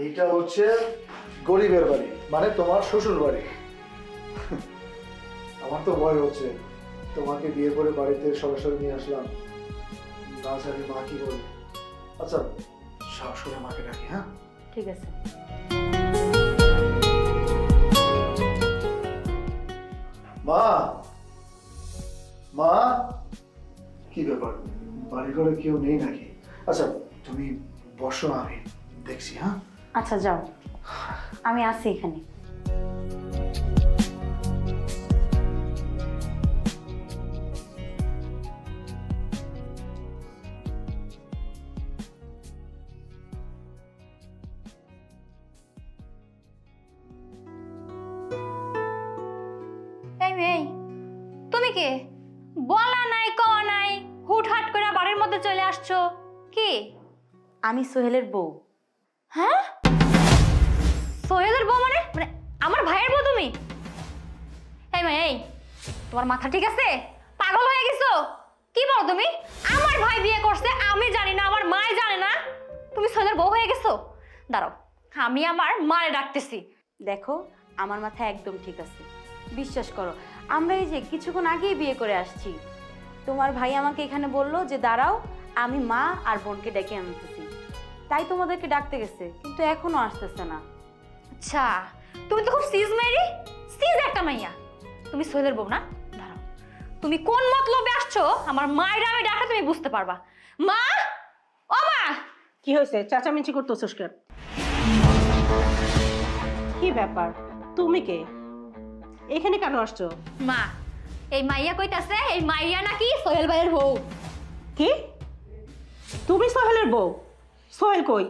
এইটা হচ্ছে গরিবের বাড়ি, মানে তোমার শ্বশুর বাড়ি। আমার তো ভয় হচ্ছে, তোমাকে বিয়ে করে বাড়িতে সরাসরি নিয়ে আসলাম, না জানি মা কি বলবে। আচ্ছা সাহস করে মাকে ডাকি। হ্যাঁ ঠিক আছে। মা, মা, কি ব্যাপার, বাড়ি ঘরে কেউ নেই নাকি? আচ্ছা তুমি বসো, আমি দেখছি। হ্যাঁ আচ্ছা যাও, আমি আছি এখানে। এই মেয়ে, তুমি কে? বলা নাই কওয়া নাই, হুটহাট করে বাড়ির মধ্যে চলে আসছো কি? আমি সোহেলের বউ। হ্যাঁ, সোহেলের বউ মানে মানে আমার ভাইয়ের বউ তুমি? এই মেয়ে, এই তোমার মাথা ঠিক আছে? পাগল হয়ে গেছো? কি বলো তুমি? আমার ভাই বিয়ে করছে, আমি জানি না, আমার মাই জানে না, তুমি সোহেলের বউ হয়ে গেছো? দাঁড়াও, আমি আমার মারে ডাকতেছি। দেখো, আমার মাথা একদম ঠিক আছে, বিশ্বাস করো। আমরা এই যে কিছুক্ষণ আগেই বিয়ে করে আসছি। তোমার ভাই আমাকে এখানে বললো যে দাঁড়াও, আমি মা আর বোনকে ডেকে আনতেছি, তাই তোমাদেরকে ডাকতে গেছে, কিন্তু এখনো আসতেছে না। আচ্ছা, তুমি তো খুব সিজ মেরি, সিজ একটা মাইয়া। তুমি সোহেলের বউ না? দাঁড়াও, তুমি কোন মতলবে আসছো আমার মায়ের আমি ডাকলে তুমি বুঝতে পারবা। মা, ও মা! কি হয়েছে? চেঁচামেচি করতেছিস কেন? কি ব্যাপার, তুমি কে? এখানে কেন আসছো? মা, এই মাইয়া কইতাছে এই মাইয়া নাকি সোহেল ভাইয়ের বউ। কি? তুমি সোহেলের বউ? সোহেল কই?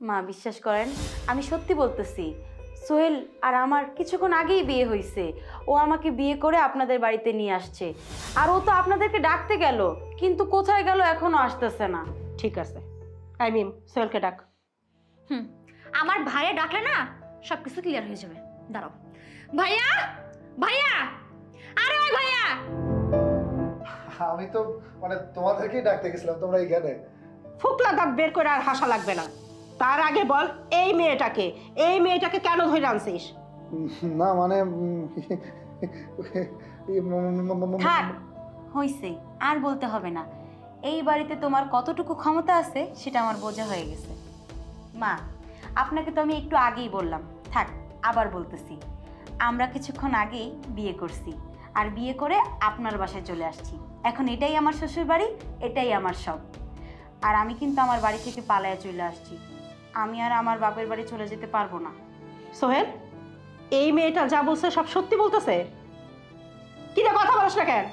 মা বিশ্বাস করেন, আমি সত্যি বলতেছি। সোহেল আর আমার কিছুক্ষণ আগেই বিয়ে হয়েছে। ও আমাকে বিয়ে করে আপনাদের বাড়িতে নিয়ে আসছে, আর ও তো আপনাদেরকে ডাকতে গেল, কিন্তু কোথায় গেল এখনো আসতেছে না। ঠিক আছে, আই মিম সোহেলকে ডাক। আমার ভাইয়া ডাকলে না সবকিছু ক্লিয়ার হয়ে যাবে। দাঁড়াও, ভাইয়া, ভাইয়া, আরে ওই ভাইয়া! আমি তো মানে তোমাদেরকেই ডাকতে গেছিলাম, তোমরা এখানে। ফুকলা দাঁত বের করে আর হাসা লাগবে না। তার আগে বল, এই মেয়েটাকে কেন ধরে আনছিস? না মানে থাক, হইছে, আর বলতে হবে না। এই বাড়িতে তোমার কতটুকু ক্ষমতা আছে সেটা আমার বোঝা হয়ে গেছে। মা, আপনাকে তো আমি একটু আগেই বললাম, থাক আবার বলতেছি। আমরা কিছুক্ষণ আগেই বিয়ে করছি, আর বিয়ে করে আপনার বাসায় চলে আসছি। এখন এটাই আমার শ্বশুর বাড়ি, এটাই আমার সব। আর আমি কিন্তু আমার বাড়ি থেকে পালায়া চলে আসছি। আমি আর আমার বাপের বাড়ি চলে যেতে পারবো না। সোহেল, এই মেয়েটা যা বলছে সব সত্যি বলতেছে? কি রে, কথা বলছ না কেন?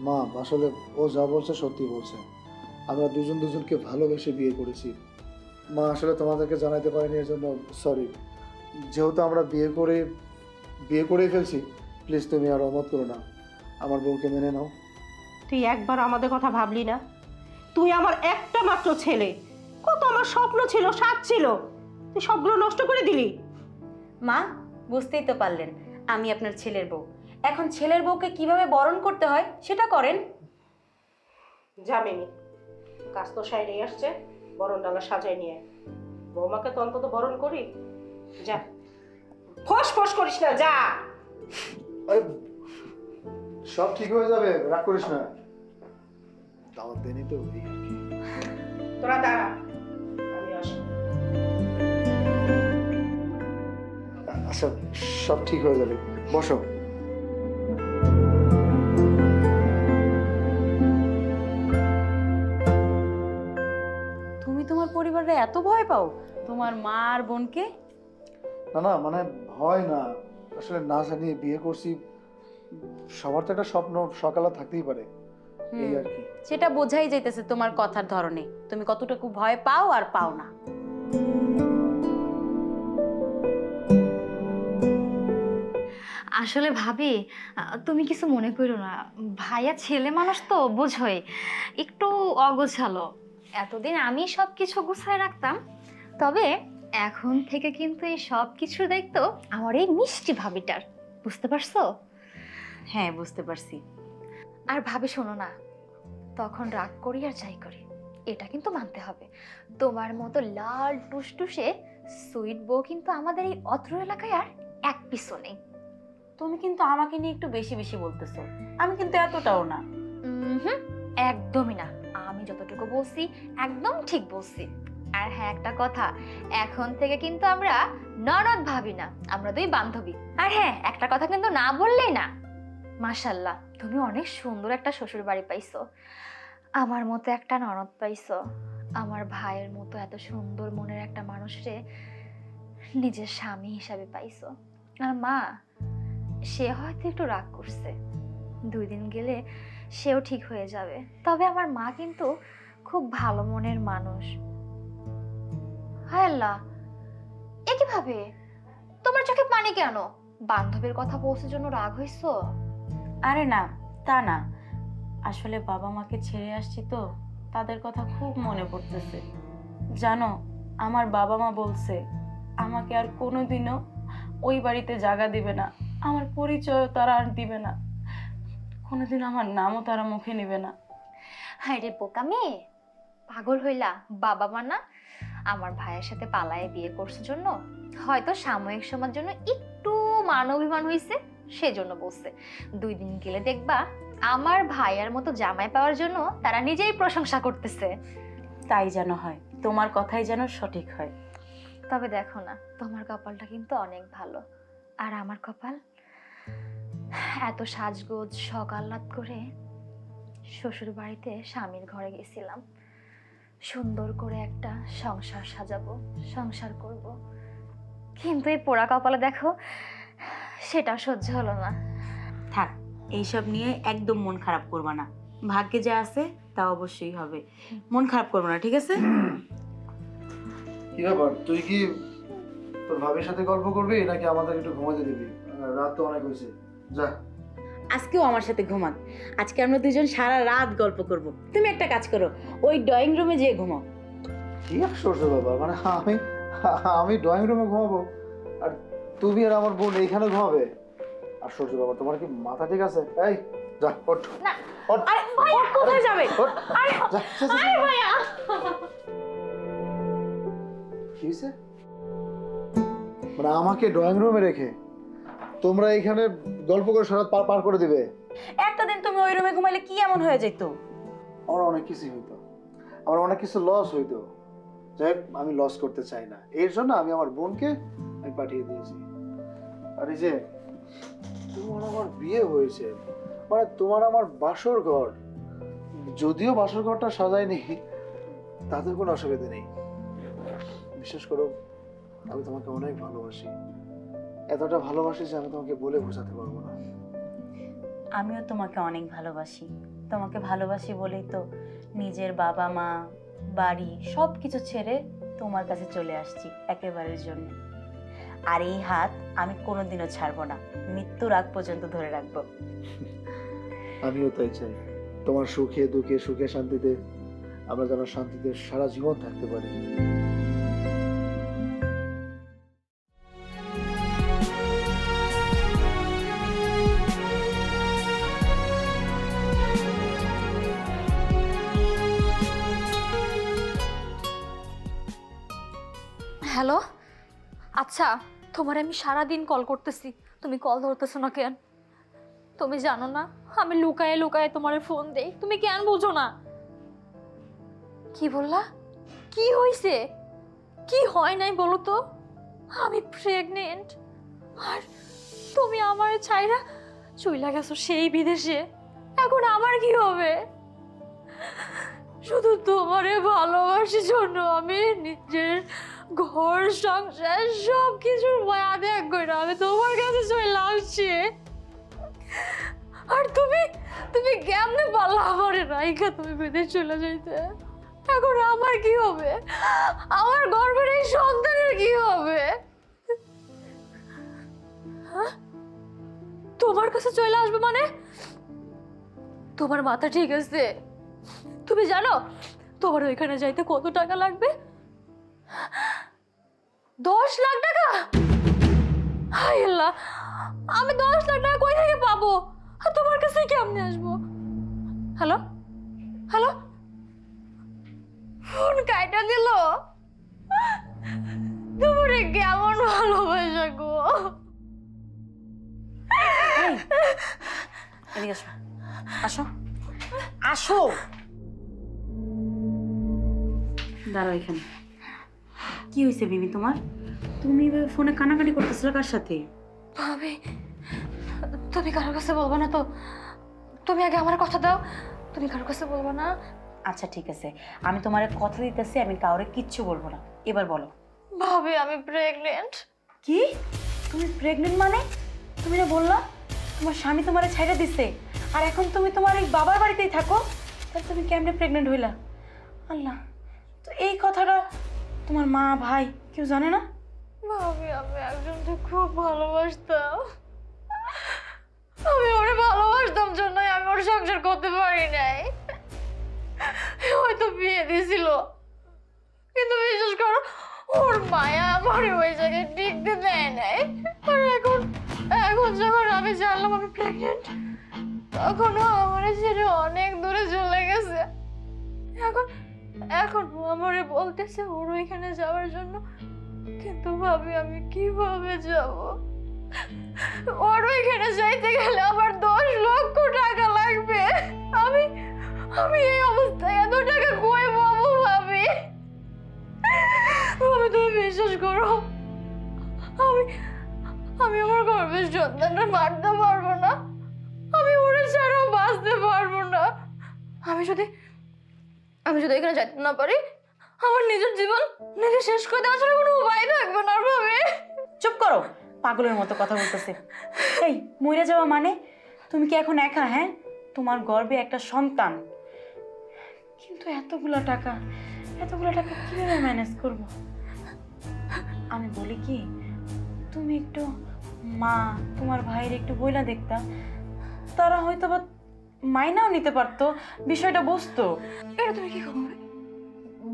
মা আসলে ও যা বলছে সত্যি বলছে। আমরা দুজন দুজনকে ভালোবেসে বিয়ে করেছি। মা আসলে তোমাদেরকে জানাতে পারিনি, এর জন্য সরি। যেহেতু আমরা বিয়ে করেই ফেলছি, প্লিজ তুমি আর অমত করো না, আমার বউকে মেনে নাও। তুই একবার আমাদের কথা ভাবলি না? তুই আমার একটা মাত্র ছেলে, কত আমার স্বপ্ন ছিল, স্বাদ ছিল, তুই সবগুলো নষ্ট করে দিলি। মা, বুঝতেই তো পারলেন আমি আপনার ছেলের বউ। এখন ছেলের বউকে কিভাবে বরণ করতে হয় সেটা করেন। জামিনি, কাজ তো সাইডে আসছে, বরণ ডালা সাজাই নিয়ে বৌমাকে তো অন্তত বরণ করি। যা, ফস ফস করিস না, যা। আরে সব ঠিক হয়ে যাবে, রাগ করিস না। দাওয়াত দেনি তো এই আর কি। তোরা দাঁড়া, আমি আসি। আচ্ছা সব ঠিক হয়ে যাবে, বসো। তুমি তোমার পরিবারে এত ভয় পাও তোমার মা আর বোনকে? না না মানে ভয় না, আসলে না জানিয়ে বিয়ে করছি, সবার তো একটা স্বপ্ন সকালে থাকতেই পারে, এই আর কি। সেটা বোঝাই যাইতেছে তোমার কথার ধরনে, তুমি কতটুকু ভয় পাও আর পাও না। আসলে ভাবি, তুমি কিছু মনে করো না, ভাইয়া ছেলে মানুষ তো বোঝোই, একটু অগোছালো। এতদিন আমি সব কিছু গুছায় রাখতাম, তবে এখন থেকে কিন্তু এই সব কিছুর দায়িত্ব আমার এই মিষ্টি ভাবিটার, বুঝতে পারছো? হ্যাঁ বুঝতে পারছি। আর ভাবি শোনো না, তখন রাগ করি আর যাই করি, এটা কিন্তু মানতে হবে, তোমার মতো লাল টুসটুসে সুইট বউ কিন্তু আমাদের এই অত্র এলাকায় আর এক পিছও নেই। তুমি কিন্তু আমাকে নিয়ে একটু বেশি বেশি বলতেছো, আমি কিন্তু এতটাও না। হুম, একদমই না, আমি যতটুকু বলছি একদম ঠিক বলছি। আর হ্যাঁ, একটা কথা, এখন থেকে কিন্তু আমরা ননদ ভাবি না, আমরা দুই বান্ধবী। আর হ্যাঁ, একটা কথা কিন্তু না বললেই না, মাশাল্লাহ তুমি অনেক সুন্দর একটা শ্বশুর বাড়ি পাইছো, আমার মতো একটা ননদ পাইছো, আমার ভাইয়ের মতো এত সুন্দর মনের একটা মানুষরে নিজের স্বামী হিসাবে পাইছো। আর মা, সে হয়তো একটু রাগ করছে, 2 দিন গেলে সেও ঠিক হয়ে যাবে। তবে আমার মা কিন্তু খুব ভালো মনের মানুষ। হায় আল্লাহ, এ কিভাবে? তোমার চোখে পানি কেন? বান্ধবীর কথা বলছে জন্য রাগ হইছো? আরে না, তা না, আসলে বাবা মাকে ছেড়ে আসছি তো, তাদের কথা খুব মনে পড়তেছে। জানো, আমার বাবা মা বলছে আমাকে আর কোনোদিনও ওই বাড়িতে জায়গা দিবে না, আমার পরিচয়ও তারা আর দিবে না, কোনোদিন আমার নামও তারা মুখে নেবে না। হায় রে বোকা মেয়ে, পাগল হইলা? বাবা মা না, আমার ভাইয়ের সাথে পালায়ে বিয়ে করছে জন্য হয়তো সাময়িক সময়ের জন্য একটু মান অভিমান হয়েছে, সেজন্য বলছে। 2 দিন গেলে দেখবা আমার ভাইয়ার মতো জামাই পাওয়ার জন্য তারা নিজেই প্রশংসা করতেছে। তাই যেন হয়, তোমার কথাই যেন সঠিক হয়। তবে দেখো না, তোমার কপালটা কিন্তু অনেক ভালো, আর আমার কপাল এত সাজগোজ শখ আহ্লাদ করে শ্বশুর বাড়িতে স্বামীর ঘরে গেছিলাম, সুন্দর করে একটা সংসার সাজাবো, সংসার করব, কিন্তু এই পোড়া কপালে দেখো সেটা সহ্য হলো না। থাক, এইসব নিয়ে একদম মন খারাপ করবা না, ভাগ্যে যা আছে তা অবশ্যই হবে, মন খারাপ করবা না, ঠিক আছে? কি ব্যাপার, তুই কি তোর ভাবির সাথে গল্প করবি নাকি আমাদের একটু ঘুমাতে দিবি? রাত তো অনেক হয়েছে, যা। আজকেও আমার সাথে ঘুমাক, আজকে আমরা দুজন সারা রাত গল্প করব। তুমি একটা কাজ করো, ওই ড্রয়িং রুমে যেয়ে ঘুমাও। কি আশ্চর্য ব্যাপার, মানে আমি ড্রয়িং রুমে ঘুমাবো আর তুমি আর আমার বোন এইখানে ঘুমাবে? আশ্চর্য ব্যাপার, তোমার কি মাথা ঠিক আছে? এই যা, ওঠ না, ওঠ। আরে ভাইয়া কোথায় যাবে? ওঠ, আরে যা, যা, যা। আরে ভাইয়া, কি হয়েছে? মানে আমাকে ড্রয়িং রুমে রেখে তোমরা এখানে গল্প করে সারা রাত পার করে দিবে? একটা দিন তুমি ওই রুমে ঘুমাইলে কি এমন হয়ে যেত? আমার অনেক কিছুই হইতো, আমার অনেক কিছু লস হইতো, যাই হোক, আমি লস করতে চাই না, এর জন্য আমি আমার বোনকে আমি পাঠিয়ে দিয়েছি। আর এই যে তোমার আমার বিয়ে হয়েছে, মানে তোমার আমার বাসর ঘর, যদিও বাসর ঘরটা সাজায়নি তাতে কোনো অসুবিধা নেই। বিশেষ করো, আমি তোমাকে অনেক ভালোবাসি, এতটা ভালোবাসি যে আমি তোমাকে বলে বোঝাতে পারবো না। আমিও তোমাকে অনেক ভালোবাসি, তোমাকে ভালোবাসি বলেই তো নিজের বাবা মা বাড়ি সব কিছু ছেড়ে তোমার কাছে চলে আসছি একেবারের জন্য। আর এই হাত আমি কোনোদিনও ছাড়বো না, মৃত্যুর আগ পর্যন্ত ধরে রাখবো। আমিও তাই চাই, তোমার সুখে দুঃখে, সুখে শান্তিতে আমরা যেন শান্তিতে সারা জীবন থাকতে পারি। হ্যালো, আচ্ছা তোমার আমি সারাদিন কল করতেছি, তুমি কল ধরতেছো না কেন? তুমি জানো না আমি লুকায়ে লুকায়ে তোমার ফোন দেই, তুমি কেন বুঝো না? কি বললা? কি হয়েছে? কি হয় নাই বলো তো? আমি প্রেগনেন্ট, আর তুমি আমার ছাইরা চইলা গেছো সেই বিদেশে, এখন আমার কি হবে? শুধু তোমারে ভালোবাসার জন্য আমি নিজের ঘর সংসার সব কিছুর মায়া ত্যাগ করে আমি তোমার কাছে চলে আসছি, আর তুমি তুমি কেমনে পারলা আমারে রাইখা তুমি বিদেশ চলে যাইতে? এখন আমার কি হবে? আমার গর্ভের এই সন্তানের কি হবে? হ্যাঁ? তোমার কাছে চলে আসবে মানে? তোমার মাথা ঠিক আছে? তুমি জানো তোমার ওইখানে যাইতে কত টাকা লাগবে? 10 লাখ টাকা? হায় আল্লাহ, আমি 10 লাখ টাকা কই থেকে পাবো? আর তোমার কাছে কেমনে আসবো? হ্যালো হ্যালো, ফোন কাইটা দিল। তোমারে কেমন ভালোবাসা গো। এদিকে আসো, আসো, আসো। দাঁড়াও এখানে। কি হয়েছে বিবি তোমার? তুমি এভাবে ফোনে কানাকাটি করতেছিল কার সাথে? ভাবি, তুমি কারোর কাছে বলবো না তো? তুমি আগে আমার কথা দাও, তুমি কারোর কাছে বলবো না। আচ্ছা ঠিক আছে, আমি তোমার কথা দিতেছি, আমি কাউরে কিচ্ছু বলবো না। এবার বলো। ভাবি, আমি প্রেগনেন্ট। কি? তুমি প্রেগনেন্ট মানে? তুমি না বললা তোমার স্বামী তোমারে ছেড়ে দিছে, আর এখন তুমি তোমার এই বাবার বাড়িতেই থাকো? তাহলে তুমি কেমনে প্রেগনেন্ট হইলা? আল্লাহ, তো এই কথাটা তোমার মা ভাই কেউ জানে না? ভাবি, আমি একজনকে খুব ভালোবাসতাম। আমি ওরে ভালোবাসতাম জন্যই আমি ওর সংসার করতে পারি নাই। হয়তো বিয়ে দিয়েছিল, কিন্তু বিশেষ করো ওর মায়া আমার ওই জায়গায় টিকতে দেয় নাই। আর এখন এখন যখন আমি জানলাম আমি প্রেগনেন্ট, তখনও আমার ছেড়ে অনেক দূরে চলে গেছে। এখন এখন ও আমারে বলতেছে ওর ওইখানে যাওয়ার জন্য, কিন্তু ভাবি আমি কিভাবে যাব? ওর ওইখানে যাইতে গেলে আমার 10 লক্ষ টাকা লাগবে। আমি আমি এই অবস্থায় এত টাকা কই পাবো ভাবি? ভাবি, তুমি বিশ্বাস করো, আমি আমি আমার গর্ভের সন্তানটা মারতে পারবো না। আমি ওরে ছাড়াও বাঁচতে পারবো না। আমি যদি এখানে যাইতে না পারি, আমার নিজের জীবন নিজে শেষ করে দেওয়ার ছাড়া কোনো উপায় থাকবে না ভাবি। চুপ করো, পাগলের মতো কথা বলতেছে। এই মরে যাওয়া মানে? তুমি কি এখন একা? হ্যাঁ, তোমার গর্ভে একটা সন্তান, কিন্তু এতগুলো টাকা কিভাবে ম্যানেজ করব? আমি বলি কি, তুমি একটু মা তোমার ভাইয়ের একটু বইলা দেখতা, তারা হয়তো বা মাইনাও নিতে পারতো, বিষয়টা বুঝতো। এটা তুমি কি করবে?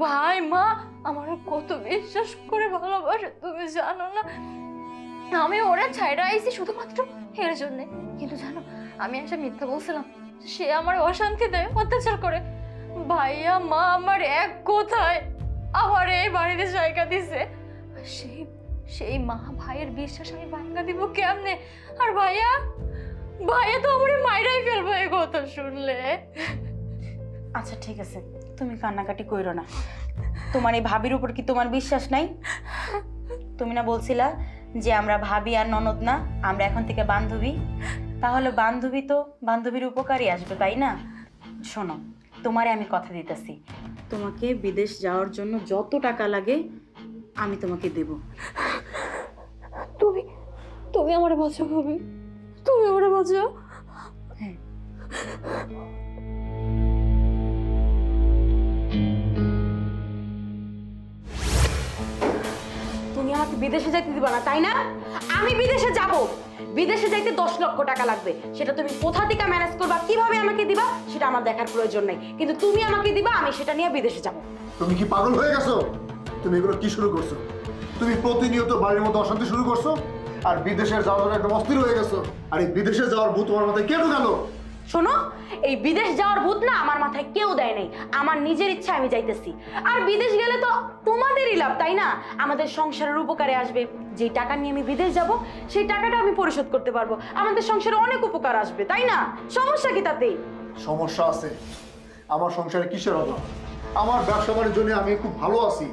ভাই মা আমার কত বিশ্বাস করে ভালোবাসে তুমি জানো না। আমি ওরা ছাইড়া আইছি শুধুমাত্র এর জন্য, কিন্তু জানো আমি একটা মিথ্যা বলছিলাম। সে আমার অশান্তি দেয়, অত্যাচার করে। ভাইয়া মা আমার এক কোথায় আমার এই বাড়িতে জায়গা দিছে, সেই মা ভাইয়ের বিশ্বাস আমি ভাঙা দিব কেমনে? আর ভাইয়া তো আমার মাইরাই ফেলবে এই কথা শুনলে। আচ্ছা ঠিক আছে, তুমি কান্নাকাটি কইরো না। তোমার এই ভাবির উপর কি তোমার বিশ্বাস নাই? তুমি না বলছিলা যে আমরা ভাবি আর ননদ না, আমরা এখন থেকে বান্ধবী? তাহলে বান্ধবী তো বান্ধবীর উপকারই আসবে, তাই না? শোনো, তোমারে আমি কথা দিতেছি, তোমাকে বিদেশ যাওয়ার জন্য যত টাকা লাগে আমি তোমাকে দেব। তুমি আমার বাঁচাও ভাবি, তুমি আমার বাঁচাও। হ্যাঁ। তুমি আমাকে বিদেশে যাইতে দিবা না, তাই না? আমি বিদেশে যাব, বিদেশে যাইতে 10 লক্ষ টাকা লাগবে। সেটা তুমি কোথা থেকে ম্যানেজ করবা, কিভাবে আমাকে দিবা, সেটা আমার দেখার প্রয়োজন নেই, কিন্তু তুমি আমাকে দিবা, আমি সেটা নিয়ে বিদেশে যাব। তুমি কি পাগল হয়ে গেছো? তুমি এগুলো কি শুরু করছো? তুমি প্রতিনিয়ত বাড়ির মধ্যে অশান্তি শুরু করছো, আর বিদেশের যাওয়ার জন্য একদম অস্থির হয়ে গেছো। আর এই বিদেশে যাওয়ার ভূত তোমার মাথায় কে ঢুকালো? শোনো, এই বিদেশ যাওয়ার ভূত না আমার মাথায় কেউ দেয় নাই, আমার নিজের ইচ্ছা আমি যাইতেছি। আর বিদেশ গেলে তো তোমাদেরই লাভ, তাই না? আমাদের সংসারের উপকারে আসবে। যে টাকা নিয়ে আমি বিদেশ যাব, সেই টাকাটা আমি পরিশোধ করতে পারবো, আমাদের সংসারে অনেক উপকার আসবে, তাই না? সমস্যা কি তাতে? সমস্যা আছে। আমার সংসারে কিসের অভাব? আমার ব্যবসা বাণিজ্য নিয়ে আমি খুব ভালো আছি,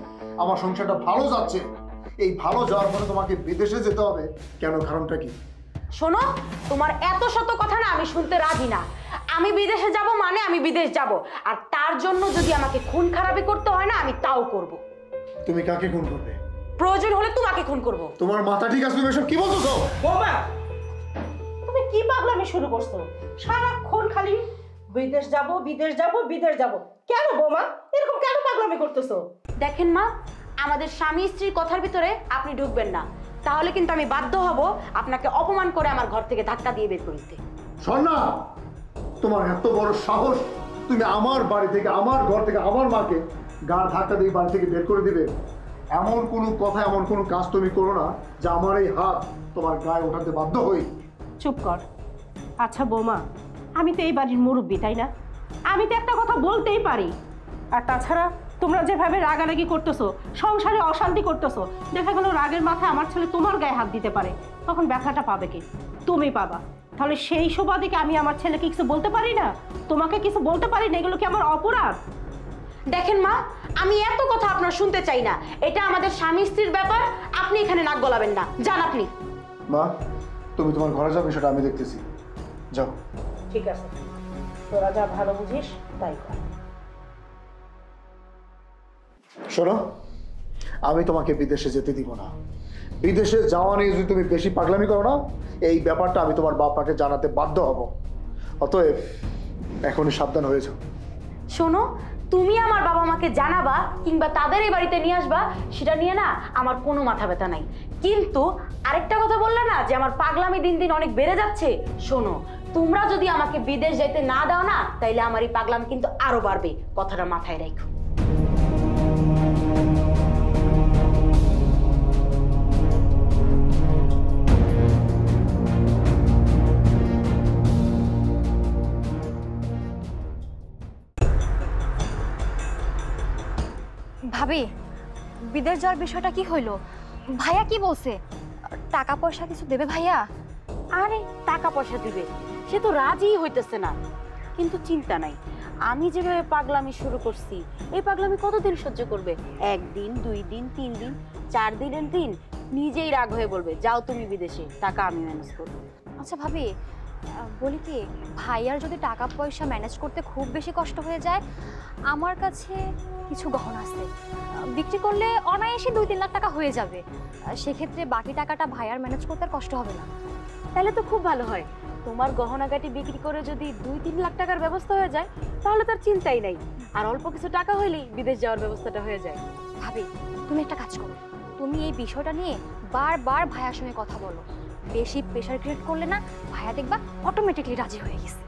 আমার সংসারটা ভালো যাচ্ছে। এই ভালো যাওয়ার পরে তোমাকে বিদেশে যেতে হবে কেন? কারণটা কি? শোনো, তোমার এত শত কথা না আমি শুনতে রাজি না। আমি বিদেশে যাব মানে আমি বিদেশ যাব, আর তার জন্য যদি আমাকে খুন খারাপি করতে হয় না, আমি তাও করব। তুমি কাকে খুন করবে? প্রয়োজন হলে তোমাকে খুন করব। তোমার মাথা ঠিক আছে? তুমি এসব কি বলছো? বৌমা, তুমি কি পাগলামি শুরু করছো? সারাক্ষণ খালি বিদেশ যাব বিদেশ যাব বিদেশ যাব। কেন বৌমা এরকম কেন পাগলামি করতেছো? দেখেন মা, আমাদের স্বামী স্ত্রীর কথার ভিতরে আপনি ঢুকবেন না, তাহলে কিন্তু আমি বাধ্য হব আপনাকে অপমান করে আমার ঘর থেকে ধাক্কা দিয়ে বের করে দিতে। শোন না, তোমার এত বড় সাহস, তুমি আমার বাড়ি থেকে, আমার ঘর থেকে আমার মাকে গাড় ধাক্কা দিয়ে বাড়ি থেকে বের করে দিবে? এমন কোনো কথা, এমন কোনো কাজ তুমি করো না যে আমার এই হাত তোমার গায়ে ওঠাতে বাধ্য হই। চুপ কর। আচ্ছা বৌমা, আমি তো এই বাড়ির মুরব্বী, তাই না? আমি তো একটা কথা বলতেই পারি। আর তাছাড়া তোমরা যেভাবে রাগারাগি করতেছো, সংসারে অশান্তি করতেছো, দেখা গেল রাগের মাথায় আমার ছেলে তোমার গায়ে হাত দিতে পারে, তখন ব্যথাটা পাবে কি? তুমি পাবা। তাহলে সেই সুবাদে কি আমি আমার ছেলেকে কিছু বলতে পারি না? তোমাকে কিছু বলতে পারি না? এগুলো কি আমার অপরাধ? দেখেন মা, আমি এত কথা আপনার শুনতে চাই না। এটা আমাদের স্বামী স্ত্রীর ব্যাপার, আপনি এখানে নাক গলাবেন না। যান আপনি। মা, তুমি তোমার ঘরে যাও, বিষয়টা আমি দেখতেছি। যাও। ঠিক আছে, তোরা যা ভালো বুঝিস তাই কর। শোনো, আমি তোমাকে বিদেশে যেতে দিব না। বিদেশে যাওয়া নিয়ে যদি তুমি বেশি পাগলামি করো না, এই ব্যাপারটা আমি তোমার বাবাকে জানাতে বাধ্য হব। অতএব এখনই সাবধান হয়ে যাও। শোনো, তুমি আমার বাবা মাকে জানাবা কিংবা তাদের এই বাড়িতে নিয়ে আসবা, সেটা নিয়ে না আমার কোনো মাথা ব্যথা নাই। কিন্তু আরেকটা কথা বললে না যে আমার পাগলামি দিন দিন অনেক বেড়ে যাচ্ছে। শোনো, তোমরা যদি আমাকে বিদেশ যেতে না দাও না, তাইলে আমার এই পাগলামি কিন্তু আরো বাড়বে। কথাটা মাথায় রাখো। ভাবি, বিদেশ যাওয়ার বিষয়টা কি হইলো? ভাইয়া কি বলছে? টাকা পয়সা কিছু দেবে ভাইয়া? আরে টাকা পয়সা দিবে, সে তো রাজিই হইতেছে না। কিন্তু চিন্তা নাই, আমি যেভাবে পাগলামি শুরু করছি, এই পাগলামি কতদিন সহ্য করবে? 1 দিন, 2 দিন, 3 দিন, 4 দিনের দিন নিজেই রাগ হয়ে বলবে, যাও তুমি বিদেশে, টাকা আমি ম্যানেজ করবো। আচ্ছা ভাবি, বলি কি, ভাইয়ার যদি টাকা পয়সা ম্যানেজ করতে খুব বেশি কষ্ট হয়ে যায়, আমার কাছে কিছু গহনা আছে, বিক্রি করলে অনায়াসে 2-3 লাখ টাকা হয়ে যাবে। সেক্ষেত্রে বাকি টাকাটা ভাইয়ার ম্যানেজ করতে আর কষ্ট হবে না। তাহলে তো খুব ভালো হয়। তোমার গহনাগাটি বিক্রি করে যদি 2-3 লাখ টাকার ব্যবস্থা হয়ে যায়, তাহলে তার চিন্তাই নাই। আর অল্প কিছু টাকা হইলেই বিদেশ যাওয়ার ব্যবস্থাটা হয়ে যায়। ভাবি, তুমি একটা কাজ করো, তুমি এই বিষয়টা নিয়ে বারবার ভাইয়ার সঙ্গে কথা বলো। বেশি প্রেশার ক্রিয়েট করলে না, ভাইয়া দেখবা অটোমেটিকলি রাজি হয়ে গেছে,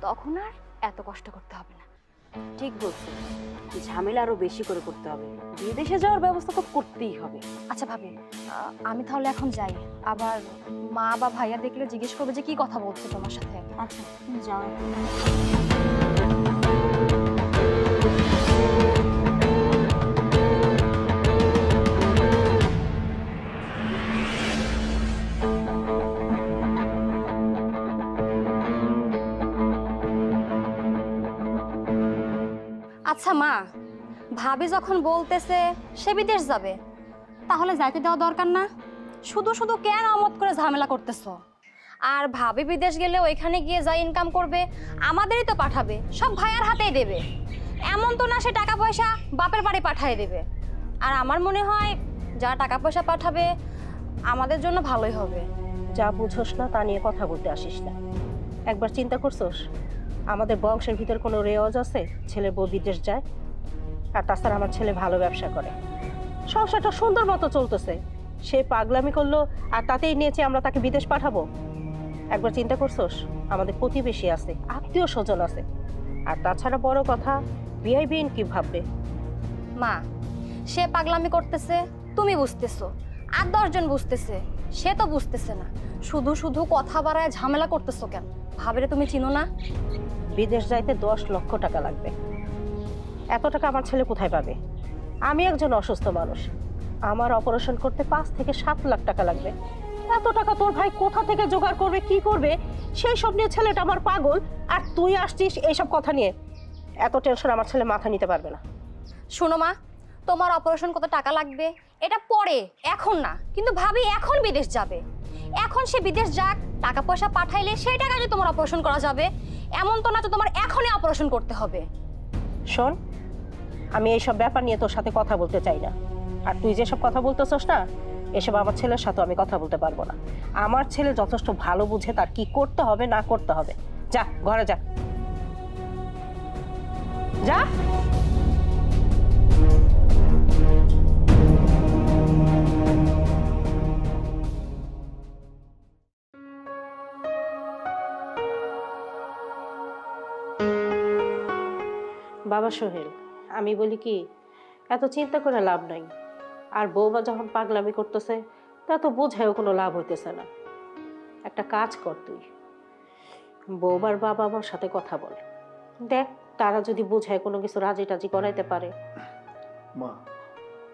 তখন আর এত কষ্ট করতে হবে না। ঠিক বলছো, ঝামেলা আরো বেশি করে করতে হবে। বিদেশে যাওয়ার ব্যবস্থা তো করতেই হবে। আচ্ছা ভাবি, আমি তাহলে এখন যাই। আবার মা বা ভাইয়া দেখলে জিজ্ঞেস করবে যে কি কথা বলছে তোমার সাথে। আচ্ছা, তুমি যাও। আচ্ছা মা, ভাবি যখন বলতেছে সে বিদেশ যাবে, তাহলে যাইতে দেওয়া দরকার না? শুধু শুধু কেন আমোদ করে ঝামেলা করতেছো? আর ভাবি বিদেশ গেলে ওইখানে গিয়ে যা ইনকাম করবে আমাদেরই তো পাঠাবে, সব ভাইয়ার হাতেই দেবে। এমন তো না সে টাকা পয়সা বাপের বাড়ি পাঠিয়ে দেবে। আর আমার মনে হয় যা টাকা পয়সা পাঠাবে আমাদের জন্য ভালোই হবে। যা বুঝোস না তা নিয়ে কথা বলতে আসিস না। একবার চিন্তা করছোস আমাদের বংশের ভিতর কোনো রেওয়াজ আছে ছেলে বউ বিদেশ যায়? আর তাছাড়া আমার ছেলে ভালো ব্যবসা করে, সংসারটা সুন্দর মতো চলতেছে, সে পাগলামি করলো আর তাতেই নিয়েছে আমরা তাকে বিদেশ পাঠাবো? একবার চিন্তা করছোস আমাদের প্রতিবেশী আছে, আত্মীয় স্বজন আছে, আর তাছাড়া বড় কথা বিআই বিন কি ভাববে? মা, সে পাগলামি করতেছে তুমি বুঝতেছো, আর 10 জন বুঝতেছে, সে তো বুঝতেছে না। শুধু শুধু কথা বাড়ায় ঝামেলা করতেছো কেন? ভাবিরে তুমি চিনো না? বিদেশ যাইতে 10 লক্ষ টাকা লাগবে। এত টাকা আমার ছেলে কোথায় পাবে? আমি একজন অসুস্থ মানুষ, আমার অপারেশন করতে 5 থেকে 7 লাখ টাকা লাগবে। এত টাকা তোর ভাই কোথা থেকে জোগাড় করবে, কি করবে? সেই সব নিয়ে ছেলেটা আমার পাগল, আর তুই আসছিস এইসব কথা নিয়ে। এত টেনশন আমার ছেলে মাথা নিতে পারবে না। শোনো মা, তোমার অপারেশন কত টাকা লাগবে এটা পরে, এখন না। কিন্তু ভাবি এখন বিদেশ যাবে, এখন সে বিদেশ যাক, টাকা পয়সা পাঠাইলে সেই টাকা দিয়ে তোমার অপারেশন করা যাবে। এমন তো না যে তোমার এখনই অপারেশন করতে হবে। শোন, আমি এইসব ব্যাপার নিয়ে তোর সাথে কথা বলতে চাই না। আর তুই যেসব কথা বলতেছস না, এসব আমার ছেলের সাথে আমি কথা বলতে পারবো না। আমার ছেলে যথেষ্ট ভালো বুঝে তার কি করতে হবে না করতে হবে। যা ঘরে যা, যা। বাবা সোহেল, আমি বলি কি, এত চিন্তা করে লাভ নাই। আর বৌমা যখন পাগলামি করতেছে তা তো বোঝায়ও কোনো লাভ হইতেছে না। একটা কাজ কর তুই, বৌমার বাবা আমার সাথে কথা বল, দেখ তারা যদি বোঝায় কোনো কিছু রাজি টাজি করাইতে পারে। মা,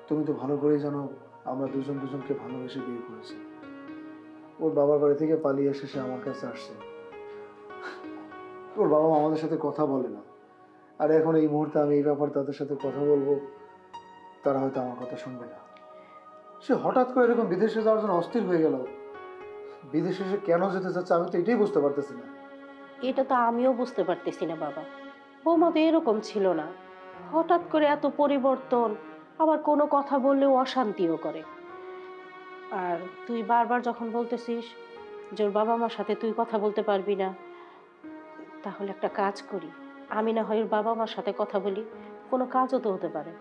তুমি তো ভালো করেই জানো আমরা দুজন দুজনকে ভালোবেসে বিয়ে করেছি। ওর বাবার বাড়ি থেকে পালিয়ে এসে সে আমার কাছে আসছে। ওর বাবা মা আমাদের সাথে কথা বলে না, আর এখন এই মুহূর্তে আমি এই ব্যাপারে তাদের সাথে কথা বলবো, তারা হয়তো আমার কথা শুনবে না। সে হঠাৎ করে এরকম বিদেশে যাওয়ার জন্য অস্থির হয়ে গেল। বিদেশে সে কেন যেতে চাচ্ছে আমি তো এটাই বুঝতে পারতেছি না। এটা তো আমিও বুঝতে পারতেছি না বাবা। বৌমা তো এরকম ছিল না, হঠাৎ করে এত পরিবর্তন, আবার কোনো কথা বললেও অশান্তিও করে। আর তুই বারবার যখন বলতেছিস যে ওর বাবা মার সাথে তুই কথা বলতে পারবি না, তাহলে একটা কাজ করি, আমি না হয় ওর বাবা মার সাথে কথা বলি, কোনো কাজও তো হতে পারে।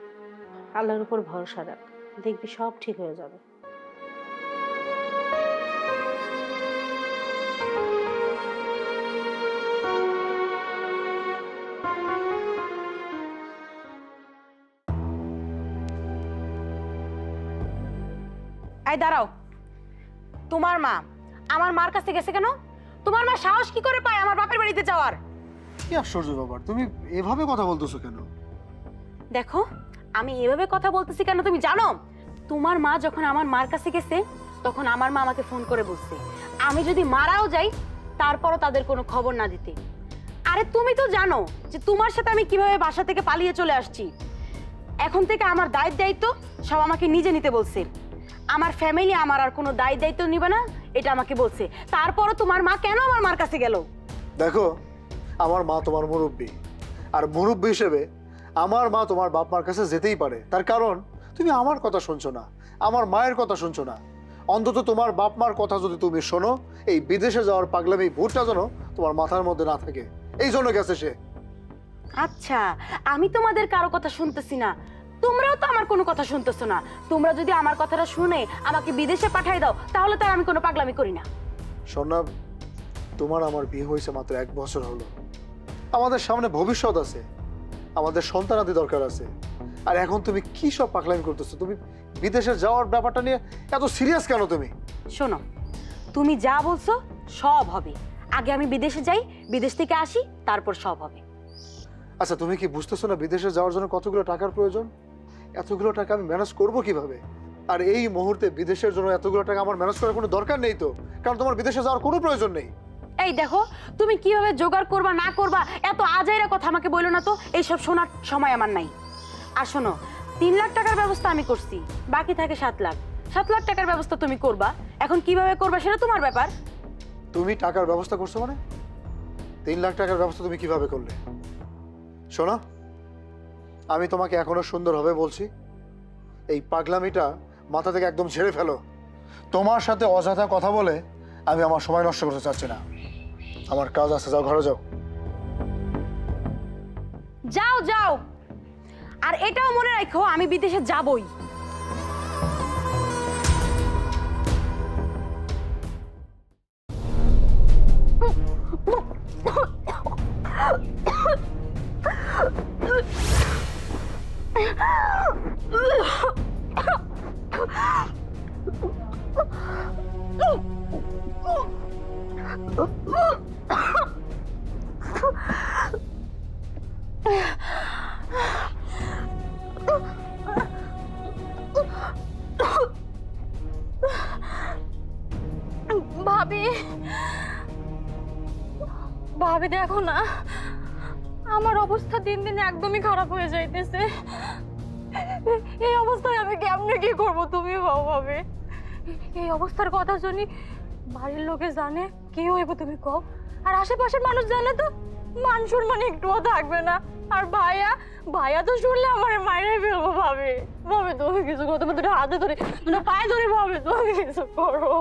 আল্লাহর উপর ভরসা রাখ, দেখবি সব ঠিক হয়ে যাবে। এই দাঁড়াও, তোমার মা আমার মার কাছে গেছে কেন? তোমার মা সাহস কি করে পায় আমার বাপের বাড়িতে যাওয়ার? কি আশ্চর্য ব্যাপার, তুমি এভাবে কথা বলতেছো কেন? দেখো, আমি এভাবে কথা বলতেছি কেন তুমি জানো? তোমার মা যখন আমার মার কাছে গেছে তখন আমার মা আমাকে ফোন করে বলছে আমি যদি মারাও যাই তারপরও তাদের কোনো খবর না দিতে। আরে তুমি তো জানো যে তোমার সাথে আমি কিভাবে বাসা থেকে পালিয়ে চলে আসছি। এখন থেকে আমার দায়িত্ব সব আমাকে নিজে নিতে বলছে। আমার ফ্যামিলি আমার আর কোনো দায়িত্ব নিবে না, এটা আমাকে বলছে। তারপরও তোমার মা কেন আমার মার কাছে গেল? দেখো, আমার মা তোমার মুরব্বী, আর মুরব্বী হিসেবে আমার মা তোমার বাপ মার কাছে যেতেই পারে। তার কারণ তুমি আমার কথা শুনছো না, আমার মায়ের কথা শুনছো না। অন্তত তোমার বাপ মার কথা যদি তুমি শোনো, এই বিদেশে যাওয়ার পাগলামি ভূতটা যেন তোমার মাথার মধ্যে না থাকে, এই জন্য গেছে সে। আচ্ছা, আমি তোমাদের কারো কথা শুনতেছি না, তোমরাও তো আমার কোনো কথা শুনতেছো না। তোমরা যদি আমার কথাটা শুনে আমাকে বিদেশে পাঠিয়ে দাও তাহলে তো আর আমি কোনো পাগলামি করি না। সোনা, তোমার আমার বিয়ে হয়েছে মাত্র 1 বছর হলো। আমাদের সামনে ভবিষ্যৎ আছে, আমাদের সন্তানাদি দরকার আছে। আর এখন তুমি কি সব পাগলামি করতেছো? তুমি বিদেশে যাওয়ার ব্যাপারটা নিয়ে এত সিরিয়াস কেন তুমি? শোনো, তুমি যা বলছো সব হবে। আগে আমি বিদেশে যাই, বিদেশ থেকে আসি, তারপর সব হবে। আচ্ছা, তুমি কি বুঝতেছো না বিদেশে যাওয়ার জন্য কতগুলো টাকার প্রয়োজন? এতগুলো টাকা আমি ম্যানেজ করবো কিভাবে? আর এই মুহূর্তে বিদেশের জন্য এতগুলো টাকা আমার ম্যানেজ করার কোনো দরকার নেই তো, কারণ তোমার বিদেশে যাওয়ার কোনো প্রয়োজন নেই। এই দেখো, তুমি কিভাবে জোগাড় করবা না করবা এত আজাইরা কথা আমাকে বলো না তো, এইসব শোনার সময় আমার নাই। আর শোনো, 3 লাখ টাকার ব্যবস্থা আমি করছি, বাকি থাকে 7 লাখ। 7 লাখ টাকার ব্যবস্থা তুমি করবা, এখন কিভাবে করবা সেটা তোমার ব্যাপার। তুমি টাকার ব্যবস্থা করছো মানে? 3 লাখ টাকার ব্যবস্থা তুমি কিভাবে করলে? শোনো, আমি তোমাকে এখনো সুন্দরভাবে বলছি, এই পাগলামিটা মাথা থেকে একদম ঝেড়ে ফেলো। তোমার সাথে অযথা কথা বলে আমি আমার সময় নষ্ট করতে চাচ্ছি না। আমার কাজ আছে, যাও ঘরে যাও। যাও যাও, আর এটাও মনে রাখো আমি বিদেশে যাবই। ভাবি, ভাবি দেখো না, আমার অবস্থা দিন দিন একদমই খারাপ হয়ে যাইতেছে। এই অবস্থায় আমি কেমনে কি করবো তুমি বলো ভাবি? এই অবস্থার কথা শুনি বাড়ির লোকে জানে কি হইব তুমি কও? আর আশেপাশের মানুষ জানে তো মান সম্মান একটুও থাকবে না। আর ভাইয়া, ভাইয়া তো শুনলে আমার মায়েরাই ফেলবো। ভাবি, ভাবি তুমি কিছু করো, তুমি দুটো হাতে ধরে, দুটো পায়ে ধরে, ভাবি তুমি কিছু করো।